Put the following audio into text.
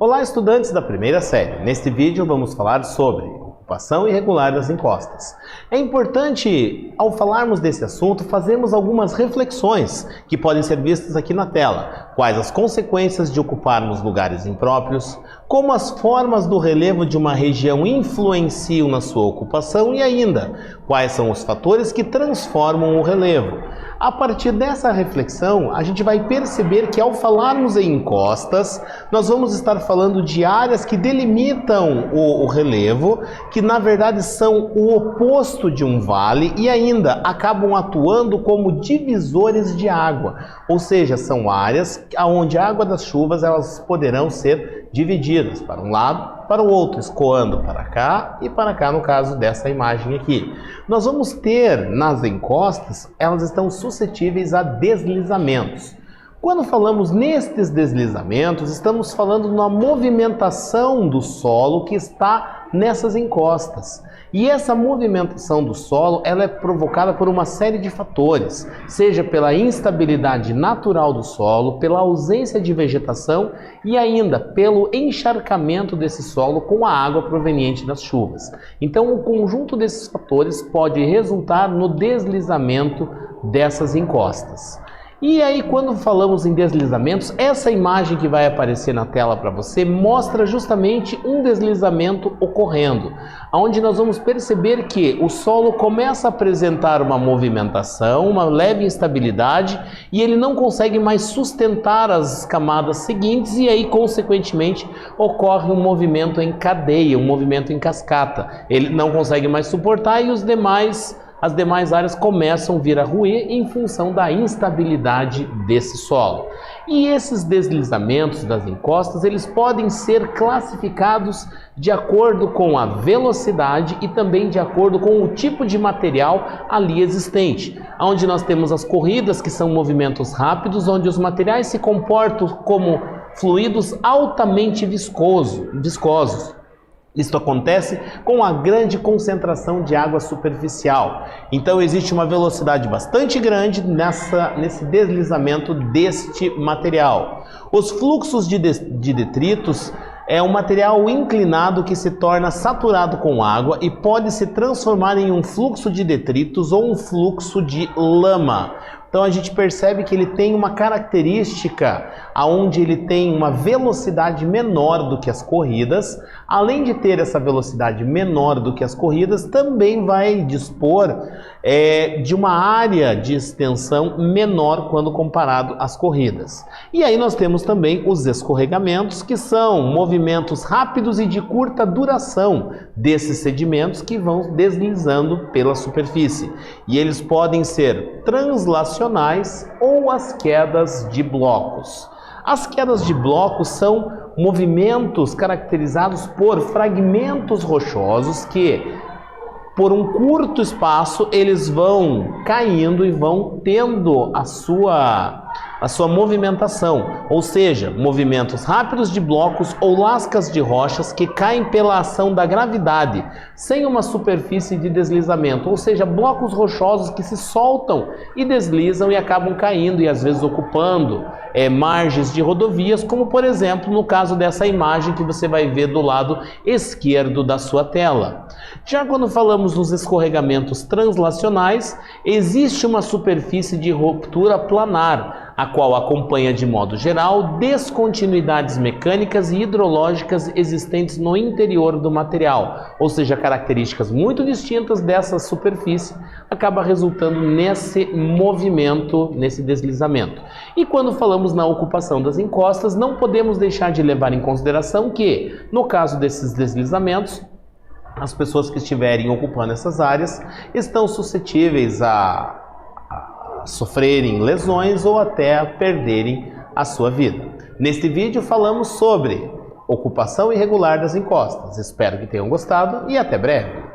Olá, estudantes da primeira série. Neste vídeo vamos falar sobre ocupação irregular das encostas. É importante, ao falarmos desse assunto, fazermos algumas reflexões que podem ser vistas aqui na tela. Quais as consequências de ocuparmos lugares impróprios, como as formas do relevo de uma região influenciam na sua ocupação e ainda, quais são os fatores que transformam o relevo. A partir dessa reflexão, a gente vai perceber que ao falarmos em encostas, nós vamos estar falando de áreas que delimitam o relevo, que na verdade são o oposto de um vale e ainda acabam atuando como divisores de água, ou seja, são áreas onde a água das chuvas elas poderão ser divididas para um lado, para o outro, escoando para cá e para cá no caso dessa imagem aqui. Nós vamos ter nas encostas, elas estão suscetíveis a deslizamentos. Quando falamos nestes deslizamentos, estamos falando na movimentação do solo que está nessas encostas. E essa movimentação do solo, ela é provocada por uma série de fatores, seja pela instabilidade natural do solo, pela ausência de vegetação e ainda pelo encharcamento desse solo com a água proveniente das chuvas. Então, o conjunto desses fatores pode resultar no deslizamento dessas encostas. E aí, quando falamos em deslizamentos, essa imagem que vai aparecer na tela para você mostra justamente um deslizamento ocorrendo, onde nós vamos perceber que o solo começa a apresentar uma movimentação, uma leve instabilidade, e ele não consegue mais sustentar as camadas seguintes, e aí, consequentemente, ocorre um movimento em cadeia, um movimento em cascata. Ele não consegue mais suportar e as demais áreas começam a vir a ruir em função da instabilidade desse solo. E esses deslizamentos das encostas, eles podem ser classificados de acordo com a velocidade e também de acordo com o tipo de material ali existente. Onde nós temos as corridas, que são movimentos rápidos, onde os materiais se comportam como fluidos altamente viscosos. Isto acontece com a grande concentração de água superficial. Então existe uma velocidade bastante grande nesse deslizamento deste material. Os fluxos de detritos é um material inclinado que se torna saturado com água e pode se transformar em um fluxo de detritos ou um fluxo de lama. Então a gente percebe que ele tem uma característica onde ele tem uma velocidade menor do que as corridas. Além de ter essa velocidade menor do que as corridas, também vai dispor de uma área de extensão menor quando comparado às corridas. E aí nós temos também os escorregamentos, que são movimentos rápidos e de curta duração desses sedimentos que vão deslizando pela superfície. E eles podem ser translacionais ou as quedas de blocos. As quedas de blocos são movimentos caracterizados por fragmentos rochosos que, por um curto espaço, eles vão caindo e vão tendo a sua movimentação, ou seja, movimentos rápidos de blocos ou lascas de rochas que caem pela ação da gravidade, sem uma superfície de deslizamento, ou seja, blocos rochosos que se soltam e deslizam e acabam caindo e às vezes ocupando margens de rodovias, como por exemplo no caso dessa imagem que você vai ver do lado esquerdo da sua tela. Já quando falamos nos escorregamentos translacionais, existe uma superfície de ruptura planar, a qual acompanha de modo geral descontinuidades mecânicas e hidrológicas existentes no interior do material, ou seja, características muito distintas dessa superfície acaba resultando nesse movimento, nesse deslizamento. E quando falamos na ocupação das encostas, não podemos deixar de levar em consideração que, no caso desses deslizamentos, as pessoas que estiverem ocupando essas áreas estão suscetíveis a sofrerem lesões ou até a perderem a sua vida. Neste vídeo falamos sobre ocupação irregular das encostas. Espero que tenham gostado e até breve.